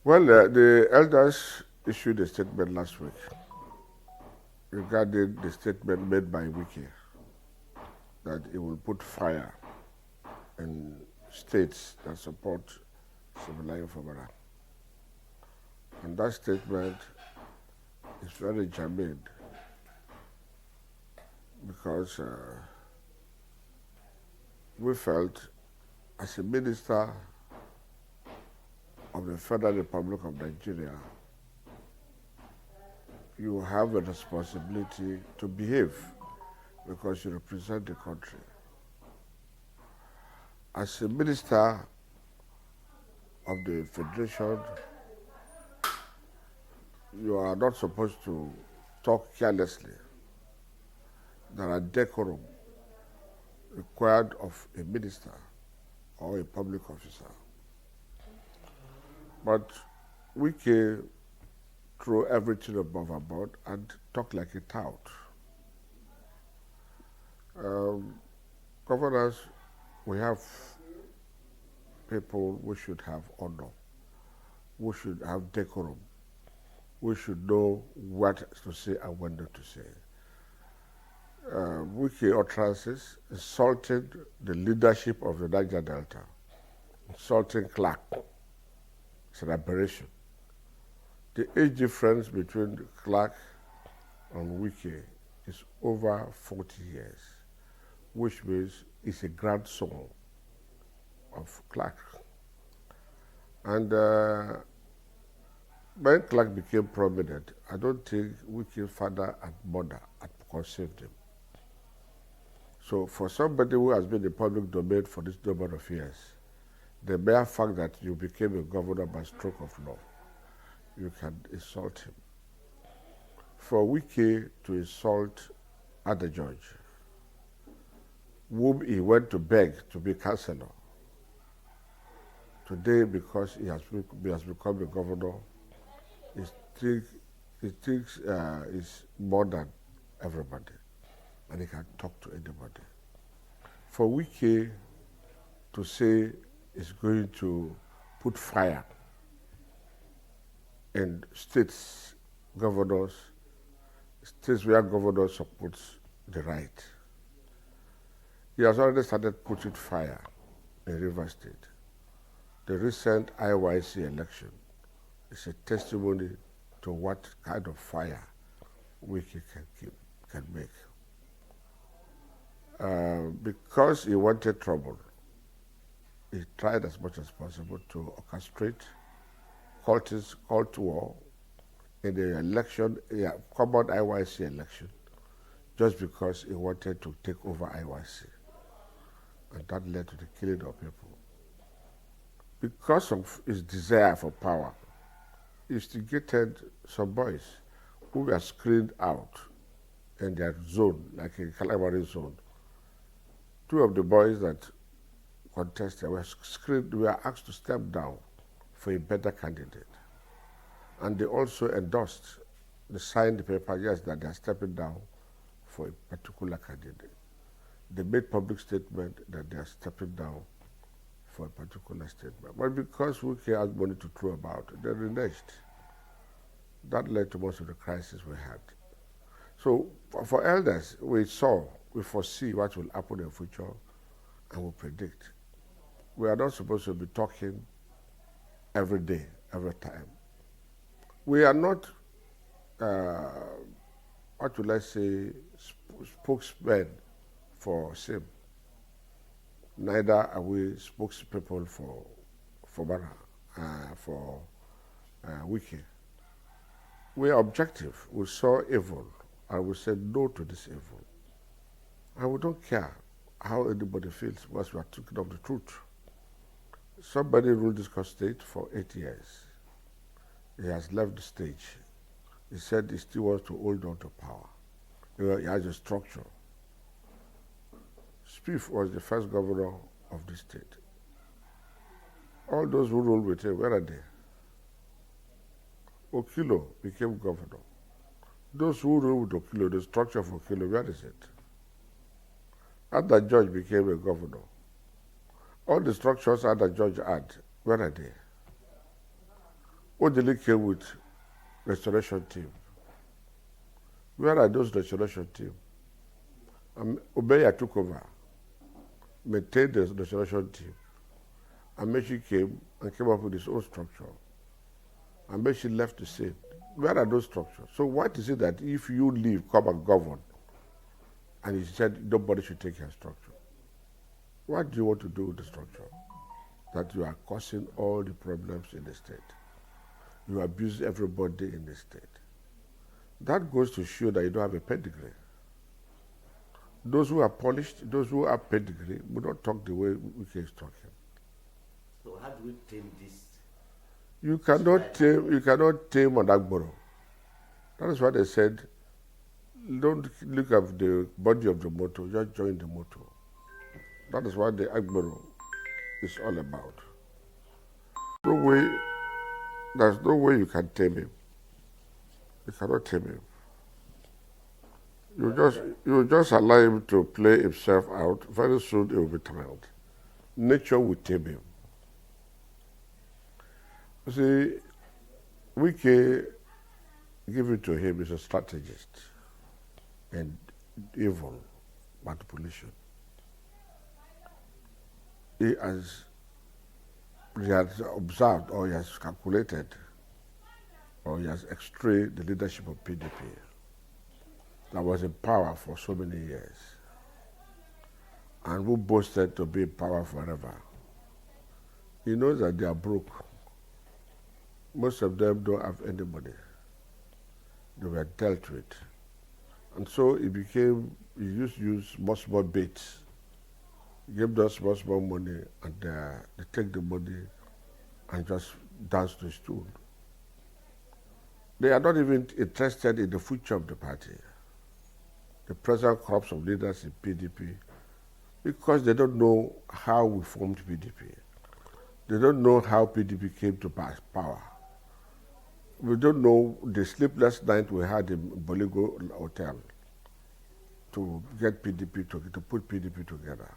Well, the elders issued a statement last week regarding the statement made by Wike that it will put fire in states that support civil Fabara. And that statement is very germane because we felt, as a minister of the Federal Republic of Nigeria, you have a responsibility to behave because you represent the country. As a minister of the Federation, you are not supposed to talk carelessly. There are decorum required of a minister or a public officer. But Wike threw everything above and board and talk like a tout. Governors, we have people we should have honor. We should have decorum. We should know what to say and when not to say. Wike utterances insulting the leadership of the Niger Delta, insulting Clark. It's an aberration. The age difference between Clark and Wike is over 40 years, which means he's a grandson of Clark. And when Clark became prominent, I don't think Wike's father and mother had conceived him. So for somebody who has been in the public domain for this number of years, the mere fact that you became a governor by stroke of law, you can insult him. For Wike to insult other judge, whom he went to beg to be councillor, today because he has become a governor, he thinks he's more than everybody, and he can talk to anybody. For Wike to say is going to put fire in states where governors support the right. He has already started putting fire in Rivers State. The recent IYC election is a testimony to what kind of fire Wike can make. Because he wanted trouble, he tried as much as possible to orchestrate cult war in the election, common IYC election, just because he wanted to take over IYC. And that led to the killing of people. Because of his desire for power, he instigated some boys who were screened out in their zone, like a calamari zone. Two of the boys that contested were asked to step down for a better candidate. And they also endorsed, they signed the paper, yes, that they are stepping down for a particular candidate. They made public statement that they are stepping down for a particular statement. But because Wike has money to throw about, they reneged. That led to most of the crisis we had. So for elders, we foresee what will happen in the future, and we predict. We are not supposed to be talking every day, every time. We are not, what will I say, spokesmen for SIM. Neither are we spokespeople for Wike. We are objective. We saw evil, and we said no to this evil. And we don't care how anybody feels once we are talking of the truth. Somebody ruled this state for 8 years. He has left the stage. He said he still wants to hold on to power. He has a structure. Spiff was the first governor of the state. All those who ruled with him, where are they? Okilo became governor. Those who ruled with Okilo, the structure of Okilo, where is it? Other judge became a governor. All the structures other judge had, where are they? Odili came with restoration team. Where are those restoration team? Obeya took over, maintained the restoration team. And Meshi came and came up with his own structure. And Meshi left the scene. Where are those structures? So what is it that if you leave, come and govern, and he said nobody should take your structure? What do you want to do with the structure? That you are causing all the problems in the state. You abuse everybody in the state. That goes to show that you don't have a pedigree. Those who are polished, those who have pedigree, will not talk the way Wike is talking. So how do we tame this? You cannot tame an Agboro. That is why they said, don't look at the body of the motor, just join the motor. That is what the Agboro is all about. There's no way you can tame him. You cannot tame him. You just allow him to play himself out. Very soon he will be tired. Nature will tame him. You see, Wike, given to him, is a strategist and evil manipulation. He has observed, or he has calculated, or he has extracted the leadership of PDP that was in power for so many years and who boasted to be in power forever. He knows that they are broke. Most of them don't have any money. They were dealt with. And so he used to use small baits. He gave them small money, and they take the money and just dance to his tune. They are not even interested in the future of the party, the present crops of leaders in PDP, because they don't know how we formed PDP. They don't know how PDP came to power. We don't know the sleepless night we had in Boligo Hotel to get PDP, to put PDP together.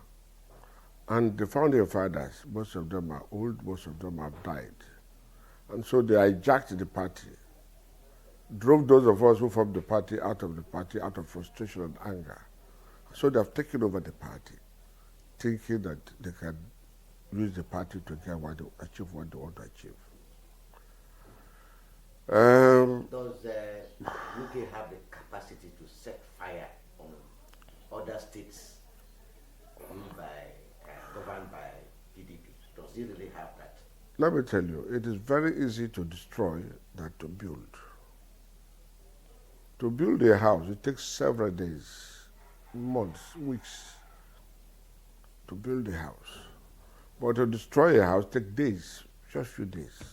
And the founding fathers, most of them are old, most of them have died. And so they hijacked the party, drove those of us who formed the party out of frustration and anger. So they have taken over the party, thinking that they can use the party to get achieve what they want to achieve. Does UK have the capacity to set fire on other states governed by PDP? Does it really have that? Let me tell you, it is very easy to destroy than to build. To build a house, it takes several days, months, weeks to build a house. But to destroy a house takes days, just few days.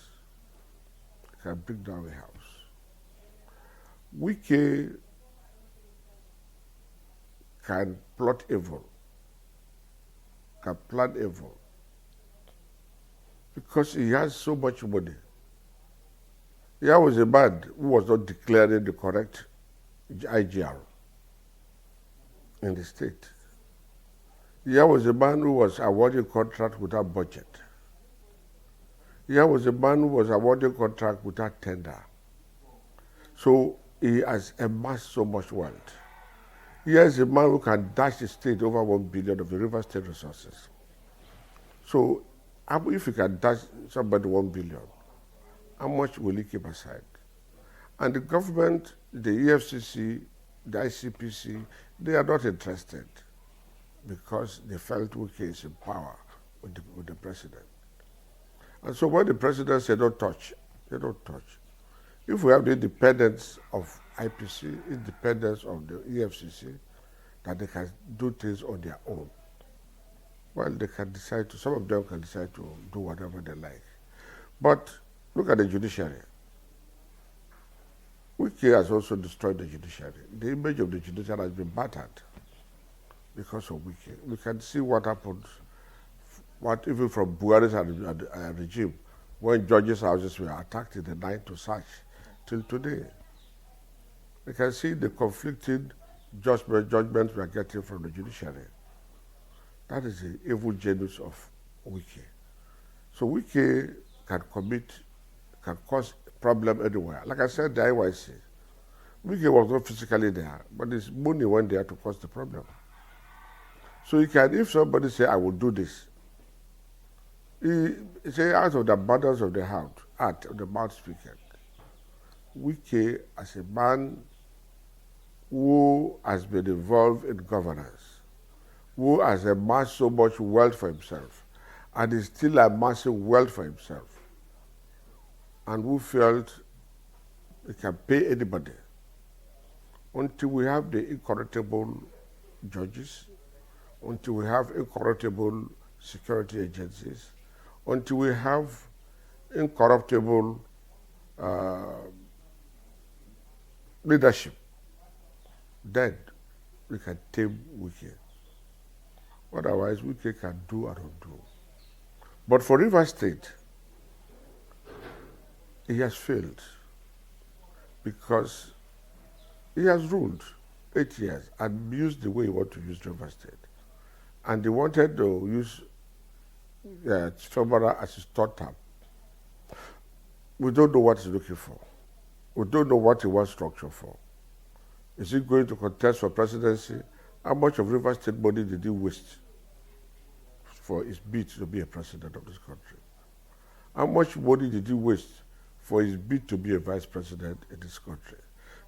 You can break down a house. Wike can plot evil, can plan evil, because he has so much money. Here was a man who was not declaring the correct IGR in the state. Here was a man who was awarding contract without budget. Here was a man who was awarding contract without tender. So he has amassed so much wealth. Here is a man who can dash the state over 1 billion of the river state resources. So if he can dash somebody 1 billion, how much will he keep aside? And the government, the EFCC, the ICPC, they are not interested because they felt Wike is in power with the president. And so when the president said don't touch, they don't touch. If we have the independence of IPC, independence of the EFCC, that they can do things on their own, well, they can decide to, some of them can decide to do whatever they like. But look at the judiciary. Wike has also destroyed the judiciary. The image of the judiciary has been battered because of Wike. We can see what happened, what even from Buhari's regime, when judges' houses were attacked in the night to search, till today. We can see the conflicting judgments we are getting from the judiciary. That is the evil genius of Wike. So Wike can cause problem anywhere. Like I said, the IYC, Wike was not physically there, but his money went there to cause the problem. So you can, if somebody say, I will do this, he say out of the abundance of the heart, of the mouth speaking. Wike, as a man who has been involved in governance, who has amassed so much wealth for himself, and is still amassing wealth for himself, and who felt he can pay anybody, until we have the incorruptible judges, until we have incorruptible security agencies, until we have incorruptible leadership, then we can tame Wike. Otherwise, Wike can do and undo. But for Rivers State, he has failed because he has ruled 8 years and used the way he wanted to use Rivers State. And they wanted to use February as his third term. We don't know what he's looking for. We don't know what he wants structure for. Is he going to contest for presidency? How much of Rivers State money did he waste for his bid to be a president of this country? How much money did he waste for his bid to be a vice president in this country?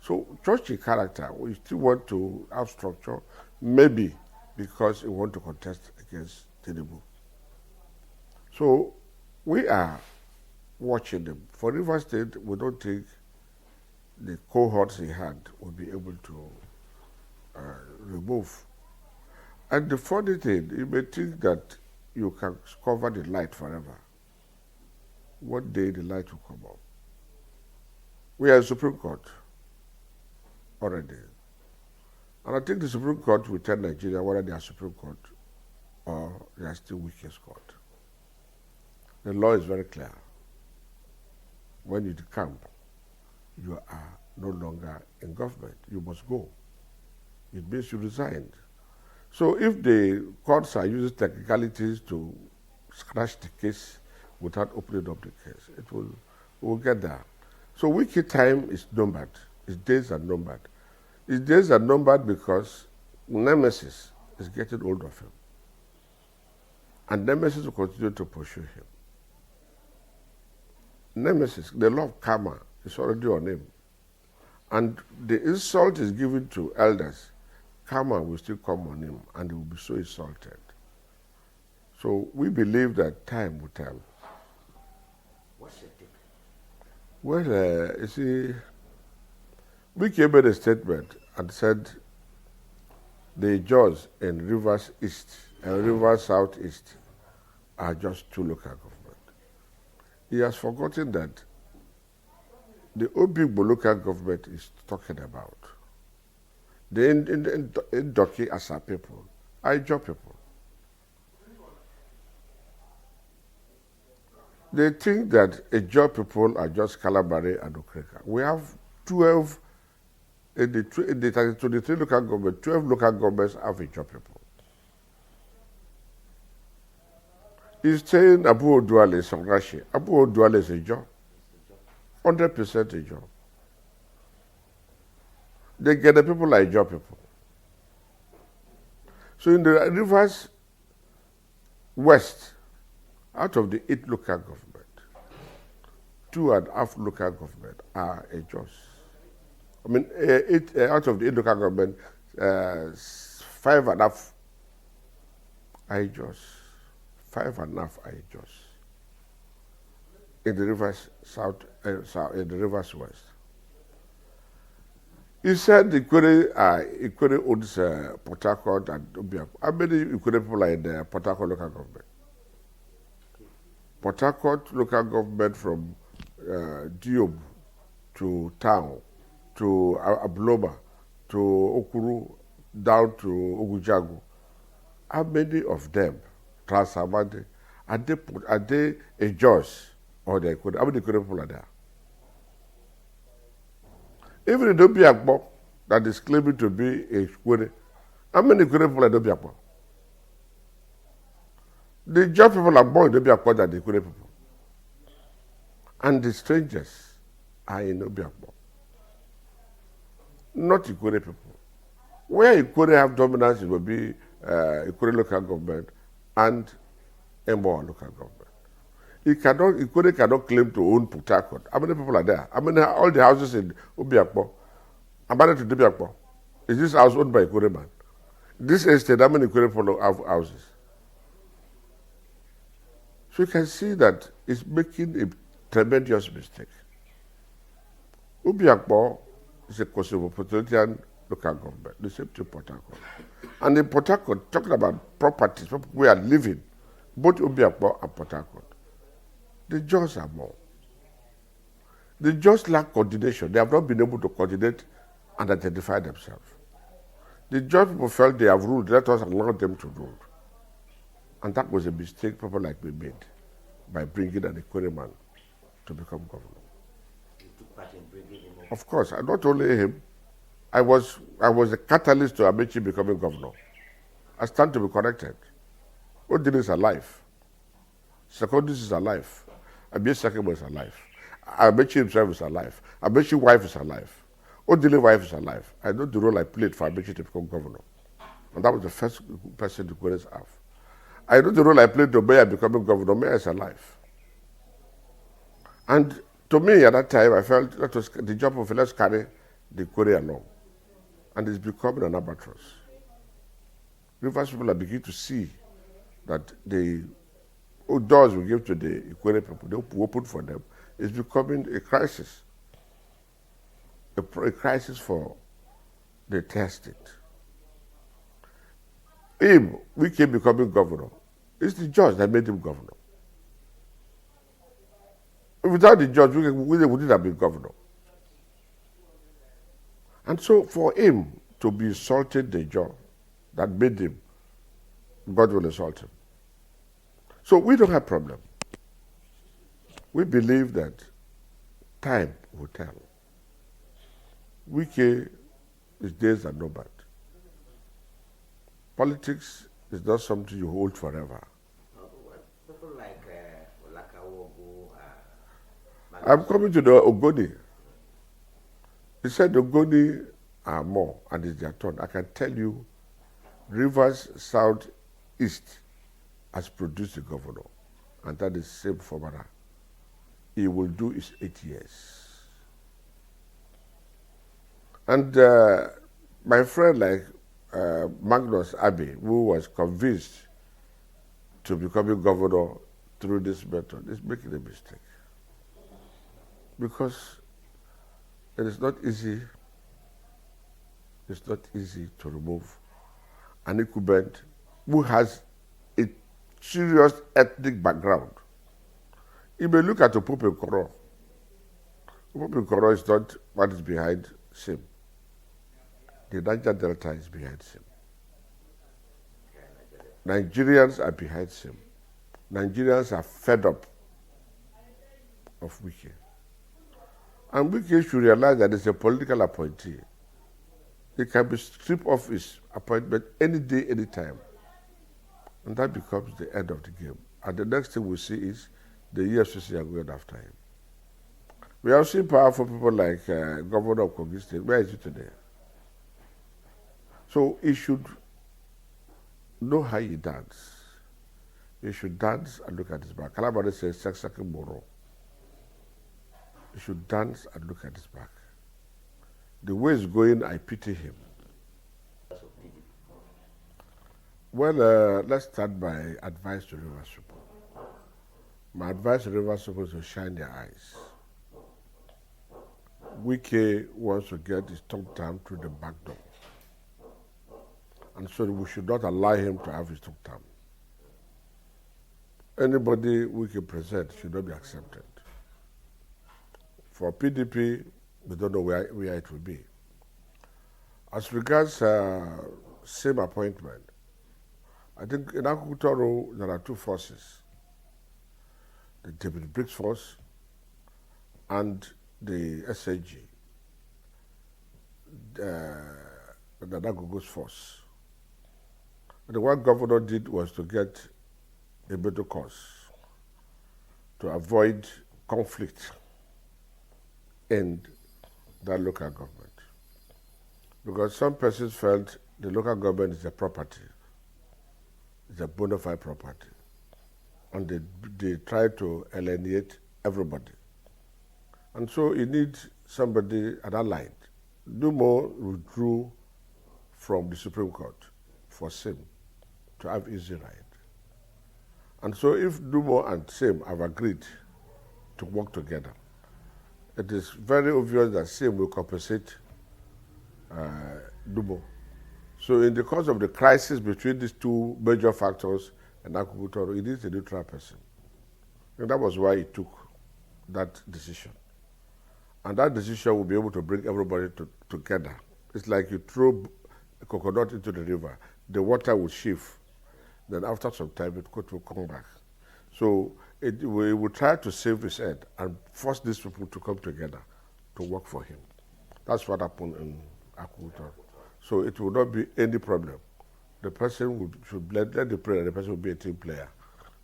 So, churchy character, we still want to have structure, maybe because we want to contest against Tinubu. So, we are watching them. For Rivers State, we don't think the cohorts he had will be able to remove. And the funny thing, you may think that you can cover the light forever. One day the light will come up. We are in Supreme Court already. And I think the Supreme Court will tell Nigeria whether they are Supreme Court or they are still Wike's court. The law is very clear. When you decamp, you are no longer in government. You must go. It means you resigned. So if the courts are using technicalities to scratch the case without opening up the case, we'll get there. So Wike time is numbered. His days are numbered. His days are numbered because Nemesis is getting hold of him. And Nemesis will continue to pursue him. Nemesis, the law of karma, is already on him. And the insult is given to elders. Karma will still come on him and he will be so insulted. So we believe that time will tell. What's your take? Well, you see, Wike made a statement and said the judges in Rivers East and Rivers Southeast are just two local governments. He has forgotten that the Obigbo local government is talking about. The Ndoki Asa people, Ijaw people. They think that Ijaw people are just Kalabari and Okreka. We have 12 in the 23 local governments, 12 local governments have Ijaw people. He's saying Abu Oduale is Songashi. Abu Oduale is Ijaw. 100% Ijaw. They get the people like Ijaw people. So in the Rivers West, out of the 8 local government, 2.5 local government are Ijaws. I mean, out of the 8 local government, 5.5 are Ijaws. 5.5 are Ijaws. In the Rivers South, in the Rivers West. He said Ikwere owns Port Harcourt and Obiakpo. How many Ikwere people are in the Port Harcourt local government? Port Harcourt local government from Diob to Town to Abloma to Okuru down to Ogujagu. How many of them, Transamade, are they Ijaws or they Ikwere? How many Ikwere people are there? Even in Obiakpo, that is claiming to be a Ikwere, how many Ikwere people are in Obiakpo? The Ijaw people are more in Obiakpo than the Ikwere people. And the strangers are in Obiakpo. Not Ikore people. Where Ikore have dominance, it will be Ikore local government and Embo local government. Ikore cannot claim to own Port Harcourt. How many people are there? I mean, all the houses in Obiakpo, abandoned to Obiakpo. Is this house owned by Ikore man? This estate, how many Ikore people have houses? So you can see that it's making a tremendous mistake. Obiakpo is a cosmopolitan local government, the same to Port Harcourt. And in Port Harcourt, talking about properties, people we are living, both Obiakpo and Port Harcourt, the judges are more. The judges lack coordination. They have not been able to coordinate and identify themselves. The judge people felt they have ruled, let us allow them to rule. And that was a mistake people like me made by bringing an Ikore man to become governor. You took part in bringing him up. Of course, not only him, I was a catalyst to Amechi becoming governor. I stand to be corrected. Odin is alive. Secondus is alive. Abiy Sakimo is alive. Amechi himself is alive. Amechi's wife is alive. Odin's wife is alive. I know the role I played for Amechi to become governor. And that was the first person the Ikoreans have. I know the role I played to Mayor becoming governor. Mayor is alive. And to me, at that time, I felt that was the job of let's carry the Ikore along. And it's becoming an albatross. Rivers people are beginning to see that the doors we give to the Ikore people, they open for them, is becoming a crisis. A crisis for the entire state. Him, Wike becoming governor, it's the judge that made him governor. Without the judge, Wike wouldn't have been governor. And so for him to be insulted the judge that made him, God will insult him. So we don't have problem. We believe that time will tell. Wike, his days are numbered. Politics is not something you hold forever. People like Olakawogu, I'm coming to the Ogoni. He said the Ogoni are more, and it's their turn. I can tell you, Rivers Southeast has produced a governor, and that is same formula. He will do his 8 years. And my friend like Magnus Abbey, who was convinced to becoming governor through this method, is making a mistake. Because it is not easy, to remove an incumbent who has a serious ethnic background. You may look at Opope Nkoro. Opope Nkoro is not what is behind him. The Niger Delta is behind him. Nigerians are behind him. Nigerians are fed up of Wike. And Wike should realize that it's a political appointee. He can be stripped of his appointment any day, any time. And that becomes the end of the game. And the next thing we see is the EFCC are going after him. We have seen powerful people like Governor of Kogi State. Where is he today? So he should know how he dance. He should dance and look at his back. Kalabari says, Seksaki Moro. He should dance and look at his back. The way he's going, I pity him. Well, let's start by advice to Rivers people. My advice to Rivers people is to shine their eyes. Wike wants to get his third term through the back door. And so we should not allow him to have his third term. Anybody we can present should not be accepted. For PDP, we don't know where it will be. As regards same appointment, I think in Akutoro there are two forces. The David Briggs force and the SAG, the Nanagogo's force. And what governor did was to get a better course to avoid conflict end that local government. Because some persons felt the local government is a property, it's a bona fide property. And they try to alienate everybody. And so you need somebody aligned. Dumo withdrew from the Supreme Court for SIM to have easy ride. And so if Dumo and SIM have agreed to work together, it is very obvious that SIM will compensate Dumo. So in the course of the crisis between these two major factors and Akubutor, it is a neutral person. And that was why he took that decision. And that decision will be able to bring everybody together. It's like you throw a coconut into the river, the water will shift. Then after some time, it will come back. So we will try to save his head and force these people to come together to work for him. That's what happened in Akubutor. So it will not be any problem. The person should let the player, the person will be a team player.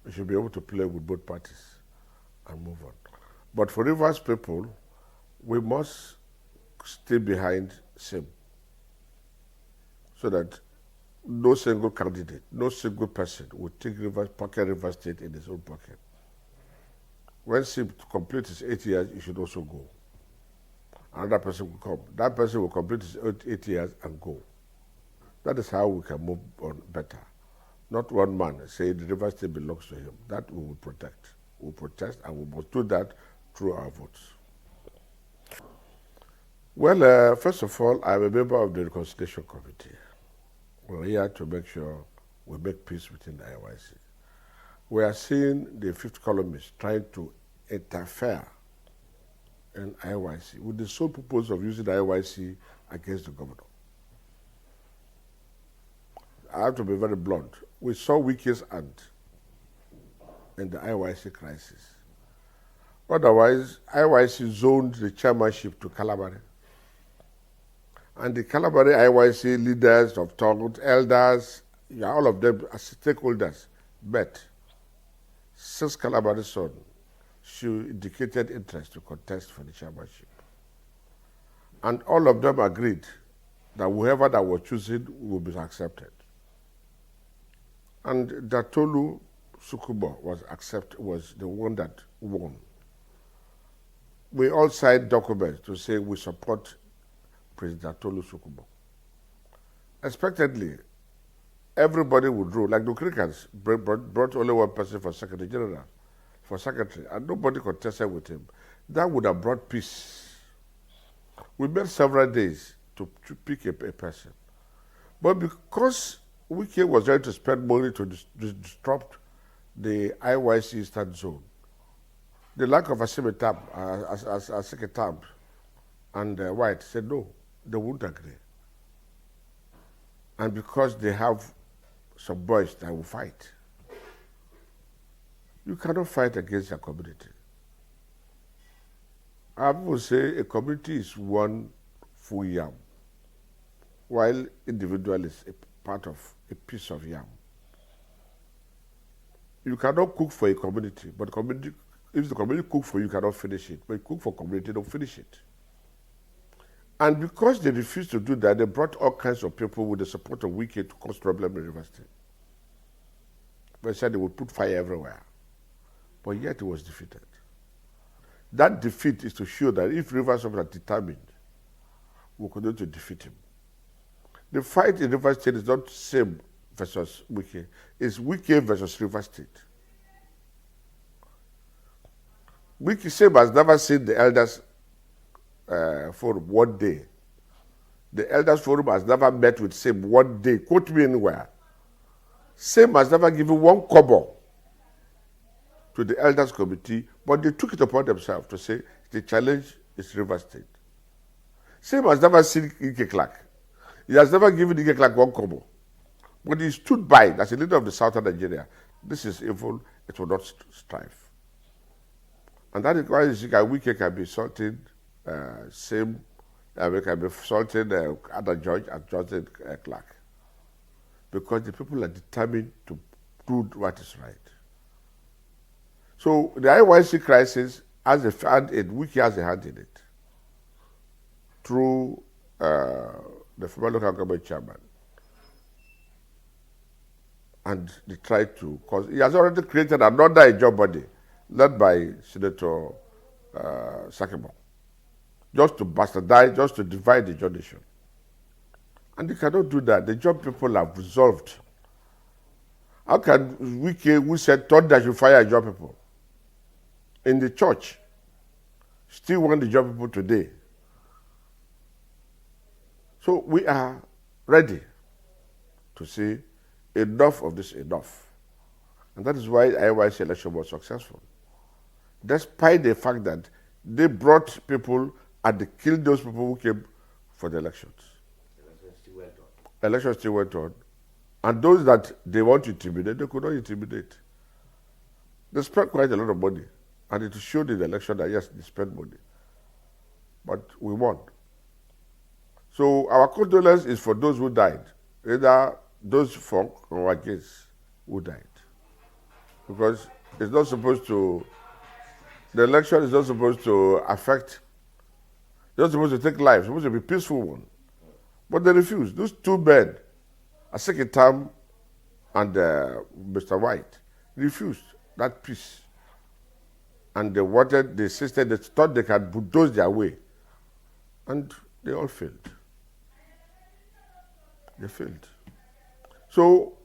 He should be able to play with both parties and move on. But for Rivers people, we must stay behind SIM so that no single candidate, no single person will take Rivers State in his own pocket. When SIM completes his 8 years, he should also go. Another person will come. That person will complete his 8 years and go. That is how we can move on better. Not one man saying the Rivers State belongs to him. That we will protect. We will protest, and we must do that through our votes. Well, first of all, I'm a member of the Reconciliation Committee. We're here to make sure we make peace within the IYC. We are seeing the fifth columnist trying to interfere in IYC with the sole purpose of using the IYC against the governor. I have to be very blunt. We saw Wike's hand in the IYC crisis. Otherwise, IYC zoned the chairmanship to Calabari. And the Calabari IYC leaders of Tout, elders, all of them as stakeholders met. Since Calabari's son, she indicated interest to contest for the chairmanship. And all of them agreed that whoever that was chosen will be accepted. And Datolu Sukubo was the one that won. We all signed documents to say we support President Datolu Sukubo. Expectedly, everybody withdrew. Like the Crickets brought only one person for Secretary General, and nobody contested with him. That would have brought peace. We met several days to pick a person. But because Wike was trying to spend money to disrupt the IYC Eastern Zone, the lack of a secretary and White said no, they wouldn't agree. And because they have some boys that will fight, you cannot fight against a community. I would say a community is one full yam, while individual is a part of a piece of yam. You cannot cook for a community, but if the community cook for you, you cannot finish it. But you cook for community, don't finish it. And because they refused to do that, they brought all kinds of people with the support of Wike to cause problems in Rivers State. They said they would put fire everywhere. But yet it was defeated. That defeat is to show that if Rivers are determined, we will continue to defeat him. The fight in Rivers State is not SIM versus Wike. It's Wike versus Rivers State. Wike SIM has never seen the elders forum one day. The elders forum has never met with SIM one day. Quote me anywhere. SIM has never given one kobo to the elders committee, but they took it upon themselves to say the challenge is Rivers State. SIM has never seen Ike Clark. He has never given Ike Clark one kobo. But he stood by as a leader of the southern Nigeria. This is evil, it will not strive. And that is why Wike can be insulting SIM, we can be insulting other judge and Johnson Clark. Because the people are determined to do what is right. So the IYC crisis has a hand in, Wike has a hand in it. through the former local government chairman. And they tried to cause, he has already created another job body led by Senator Sakimo, just to bastardize, just to divide the judicial. And they cannot do that. The job people have resolved. How can Wike, who said, thought that you fire job people in the church, still want the job people today? So we are ready to say enough of this, enough. And that is why IYC election was successful. Despite the fact that they brought people and they killed those people who came for the elections. Elections still went on. And those that they want to intimidate, they could not intimidate. They spent quite a lot of money. And it showed in the election that yes, they spent money. But we won. So our condolence is for those who died, either those folk or against who died. Because it's not supposed to, the election is not supposed to affect, it's not supposed to take life, it's supposed to be a peaceful one. But they refused. Those two men, Asekitam and Mr. White, refused that peace. And they wanted, they insisted, they thought they could bulldoze their way. And they all failed. They failed. So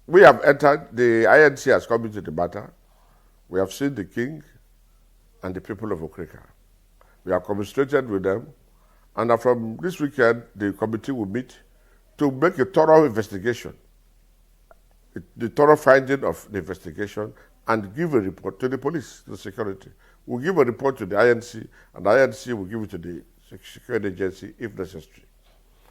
we have entered, the INC has come into the matter. We have seen the king and the people of Okrika. We have commiserated with them. And from this weekend, the committee will meet to make a thorough investigation, the thorough finding of the investigation, and give a report to the police, to the security. We'll give a report to the INC, and the INC will give it to the security agency if necessary.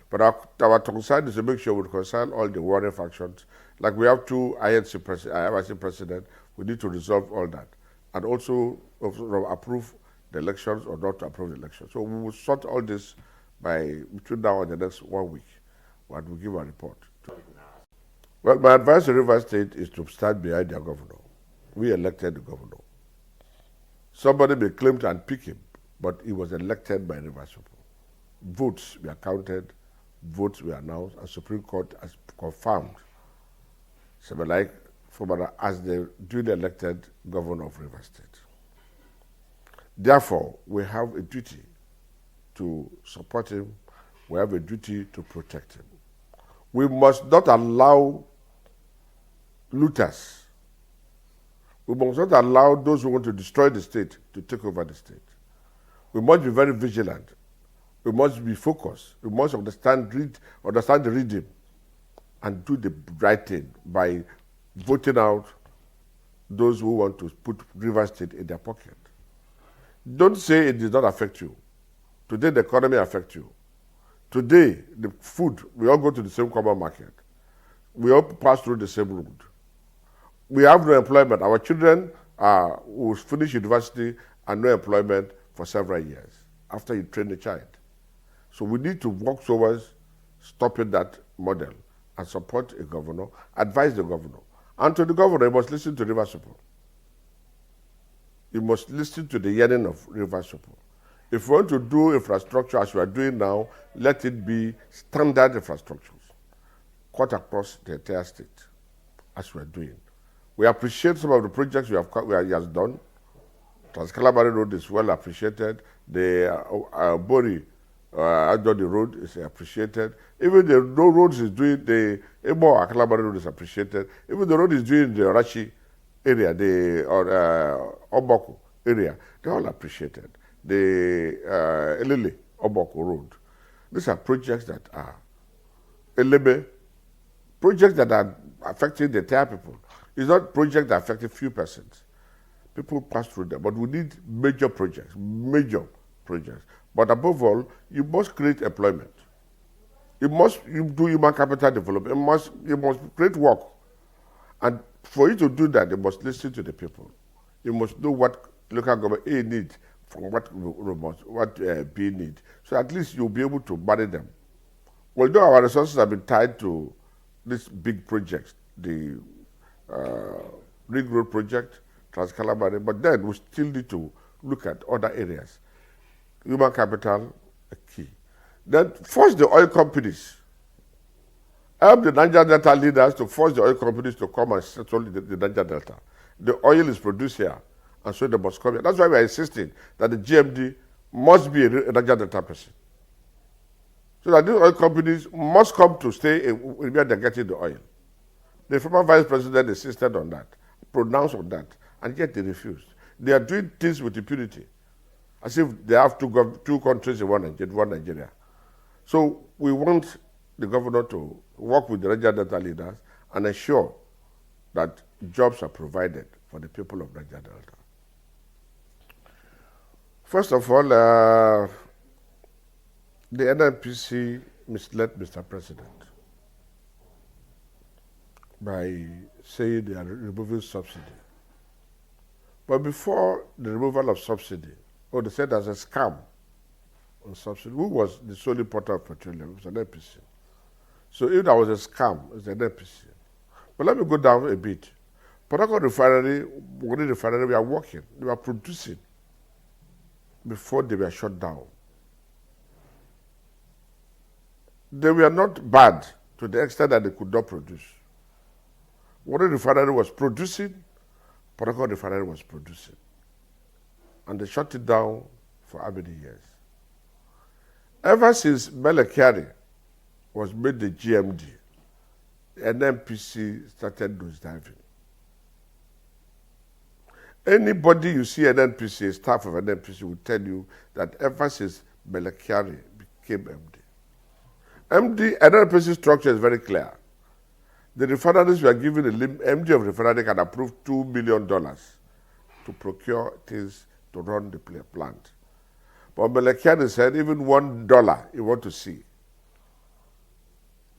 But our concern is to make sure we reconcile all the warring factions. Like we have two INC president, we need to resolve all that. And also approve the elections or not to approve the elections. So we will sort all this between now and the next 1 week, and we'll give a report. Well, my advice to Rivers State is to stand behind their governor. We elected the governor. Somebody may claim to unpick him, but he was elected by Rivers people. Votes were counted, votes were announced, and Supreme Court has confirmed as the duly elected governor of Rivers State. Therefore, we have a duty to support him. We have a duty to protect him. We must not allow looters. We must not allow those who want to destroy the state to take over the state. We must be very vigilant. We must be focused. We must understand the rhythm and do the right thing by voting out those who want to put Rivers State in their pocket. Don't say it did not affect you. Today, the economy affects you. Today, the food, we all go to the same common market. We all pass through the same road. We have no employment. Our children will finish university and no employment for several years after you train the child. So we need to work towards stopping that model and support a governor, advise the governor. And to the governor, he must listen to Rivers people. You must listen to the yearning of Rivers people. If we want to do infrastructure as we are doing now, let it be standard infrastructures, cut across the entire state, as we are doing. We appreciate some of the projects he has done. Trans-Calabari Road is well appreciated. The Bori Adjodi Road is appreciated. Even the roads is doing, the Ebo Calabari Road is appreciated. Even the road is doing the Rashi area, the Oboko area, they're all appreciated. The Elele Oboko Road. These are projects that are Elebe, projects that are affecting the entire people. It's not projects that affect a few persons. People pass through them, but we need major projects. But above all, you must create employment. You do human capital development. You must create work. And for you to do that, you must listen to the people. You must know what local government A needs from what B needs. So at least you'll be able to manage them. Although our resources have been tied to these big projects, the Ring Road project, Trans-Calabari, but then we still need to look at other areas. Human capital, a key. Then force the oil companies, help the Niger Delta leaders to force the oil companies to come and settle the Niger Delta. The oil is produced here, and so they must come here. That's why we are insisting that the GMD must be a Niger Delta person. So that these oil companies must come to stay where they're getting the oil. The former vice president insisted on that, pronounced on that, and yet they refused. They are doing things with impunity, as if they have two countries in one Nigeria. So we want the governor to work with the Niger Delta leaders and ensure that jobs are provided for the people of Niger Delta. First of all, the NNPC misled Mr. President by saying they are removing subsidy. But before the removal of subsidy, they said there's a scam on subsidy. Who was the sole importer of petroleum? It was an NNPC. So if there was a scam, it's an NNPC. But let me go down a bit. Port refinery, we are working. They were producing before they were shut down. They were not bad to the extent that they could not produce. Warri refinery was producing, Port refinery was producing. And they shut it down for how many years? Ever since Mele Kyari was made the GMD, NNPC started nosediving. Anybody you see NNPC, staff of NNPC will tell you that ever since Mele Kyari became MD, NNPC structure is very clear. The refineries were given MD of refinery can approve $2 million to procure things to run the plant. But Mele Kyari said even $1 he want to see.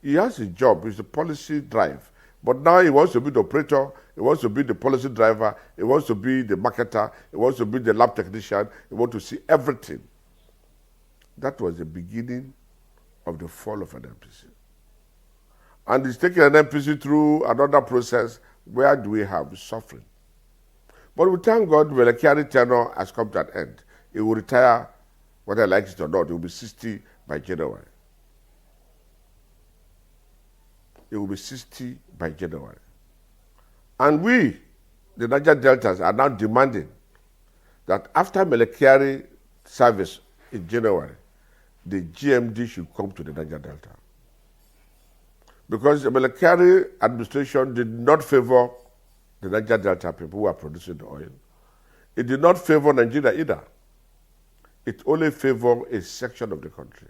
He has a job, it's a policy drive. But now he wants to be the operator, he wants to be the policy driver, he wants to be the marketer, he wants to be the lab technician, he wants to see everything. That was the beginning of the fall of NNPC. And he's taking NNPC through another process. Where do we have suffering? But we thank God Mele Kyari tenure has come to an end. He will retire, whether he likes it or not. He will be 60 by January. He will be 60 by January. And we, the Niger Deltas, are now demanding that after Mele Kyari service in January, the GMD should come to the Niger Delta. Because the Mele Kyari administration did not favor the Niger Delta people who are producing the oil. It did not favor Nigeria either. It only favored a section of the country.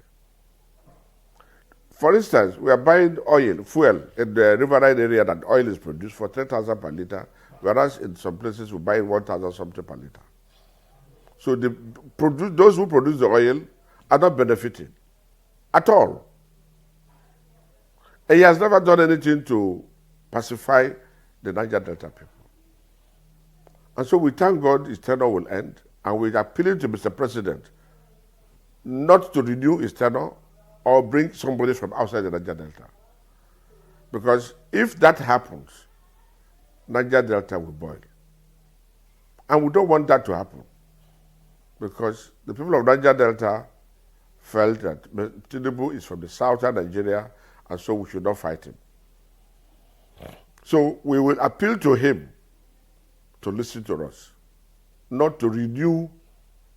For instance, we are buying oil, fuel in the riverine area that oil is produced for 3,000 per liter, whereas in some places we buy 1,000 something per liter. So those who produce the oil are not benefiting at all. And he has never done anything to pacify the Niger Delta people. And so we thank God his tenure will end, and we are appealing to Mr. President not to renew his tenure or bring somebody from outside the Niger Delta. Because if that happens, Niger Delta will boil. And we don't want that to happen. Because the people of Niger Delta felt that Tinubu is from the southern Nigeria, and so we should not fight him. So we will appeal to him to listen to us, not to renew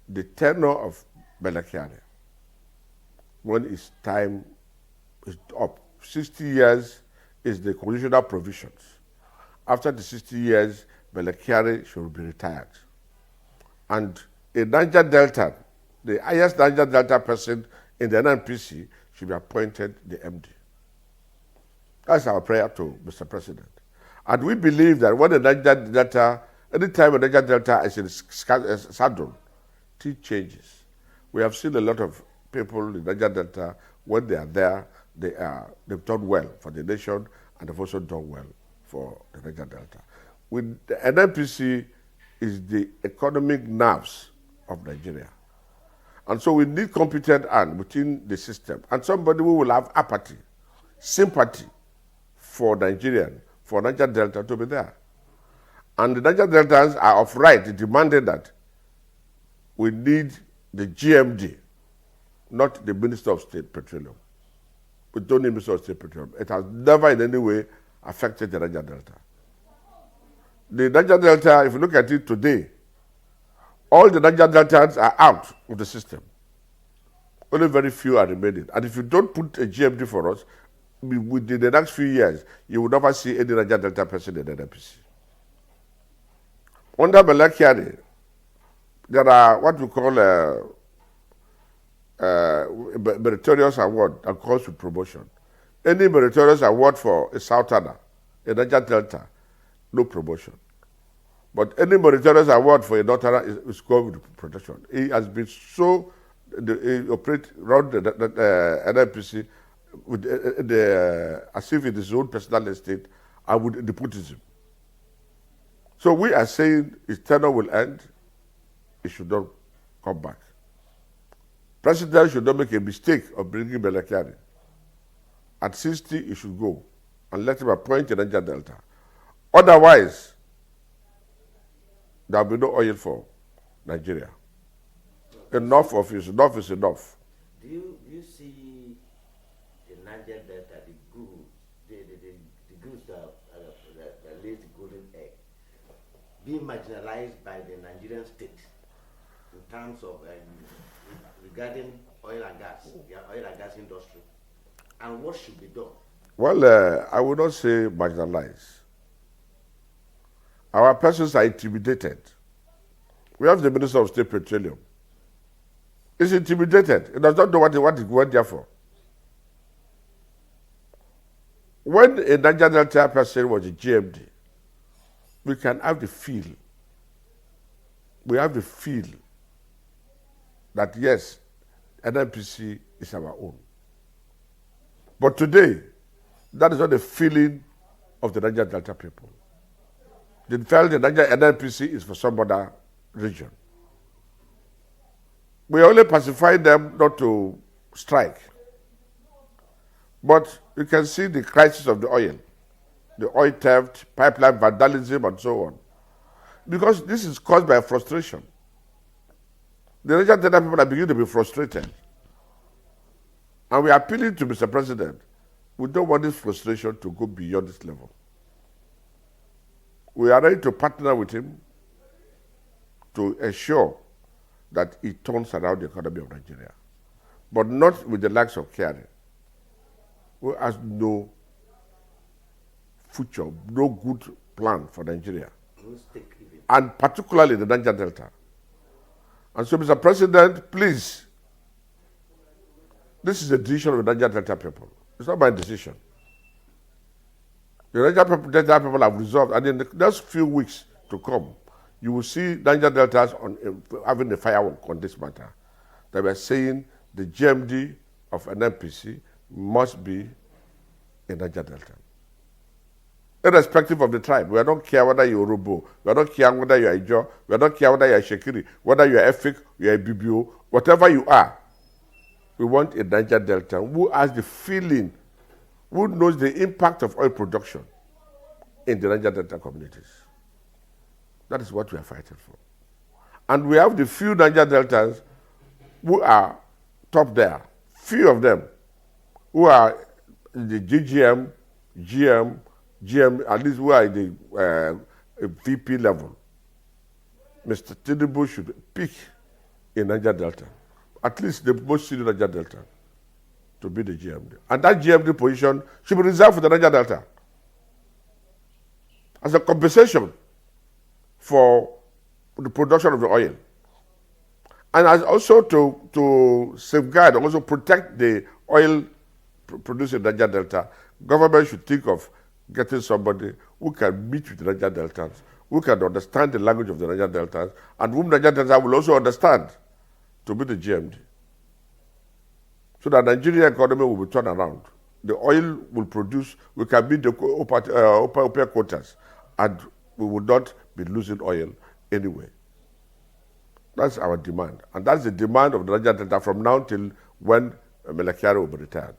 the tenure of Mele Kyari when his time is up. 60 years is the constitutional provisions. After the 60 years, Mele Kyari should be retired. And a Niger Delta, the highest Niger Delta person in the NNPC, should be appointed the MD. That's our prayer to Mr. President. And we believe that when the Niger Delta, anytime a Niger Delta is in saddle, things changes. We have seen a lot of people in Niger Delta, when they are there, they've done well for the nation, and they've also done well for the Niger Delta. With the NNPC is the economic nerves of Nigeria. And so we need competent hand within the system, and somebody who will have apathy, sympathy for Nigerian, for Niger Delta to be there. And the Niger Deltans are of right demanding that we need the GMD not the Minister of State Petroleum. We don't need Minister of State Petroleum. It has never in any way affected the Niger Delta. The Niger Delta, if you look at it today, all the Niger Deltans are out of the system. Only very few are remaining. And if you don't put a GMD for us, within the next few years, you will never see any Niger Delta person in the NNPC. Under Melekari, there are what we call a meritorious award that calls for promotion. Any meritorious award for a Southerner, a Niger Delta, no promotion. But any meritorious award for a Northerner is called with protection. He has been so, he operates around the NNPC with as if it is his own personal estate and with nepotism. So we are saying his tenure will end, he should not come back. President should not make a mistake of bringing Melekari. At 60, he should go and let him appoint a Niger Delta. Otherwise, there will be no oil for Nigeria. Enough of it, enough is enough. Do you see the Niger Delta, the goods that lays the golden egg, being marginalized by the Nigerian state in terms of regarding oil and gas, the oil and gas industry, and what should be done? Well, I would not say marginalized. Our persons are intimidated. We have the Minister of State Petroleum. He's intimidated. He does not know what he went there for. When a Niger Delta person was a GMD, we can have the feel. We have the feel that yes, NNPC is our own. But today, that is not the feeling of the Niger Delta people. They felt the Niger NNPC is for some other region. We only pacify them not to strike. But you can see the crisis of the oil theft, pipeline vandalism, and so on. Because this is caused by frustration. The Niger Delta people are beginning to be frustrated. And we are appealing to Mr. President. We don't want this frustration to go beyond this level. We are ready to partner with him to ensure that he turns around the economy of Nigeria. But not with the likes of Kyari, who has no future, no good plan for Nigeria. And particularly the Niger Delta. And so, Mr. President, please, this is a decision of the Niger Delta people. It's not my decision. The Niger Delta people have resolved, and in the next few weeks to come, you will see Niger Deltas having a firework on this matter. They were saying the GMD of an NNPC must be a Niger Delta. Irrespective of the tribe, we don't care whether you're Robo, we don't care whether you're Ijo, we don't care whether you're Shekiri, whether you're Efik, you're a BBO, whatever you are. We want a Niger Delta who has the feeling, who knows the impact of oil production in the Niger Delta communities. That is what we are fighting for. And we have the few Niger Deltans who are top there, few of them, who are in the GGM, GM, at least who are in the VP level. Mr. Tinubu should pick a Niger Delta, at least the most senior Niger Delta, to be the GMD. And that GMD position should be reserved for the Niger Delta as a compensation for the production of the oil. And as also to safeguard and also protect the oil produced in Niger Delta, government should think of getting somebody who can meet with the Niger Deltans, who can understand the language of the Niger Deltans, and whom Niger Delta will also understand to be the GMD. So that Nigerian economy will be turned around. The oil will produce, we can meet the OPEC quotas, and we will not be losing oil anyway. That's our demand. And that's the demand of the Niger Delta from now till when Melekari will be retired.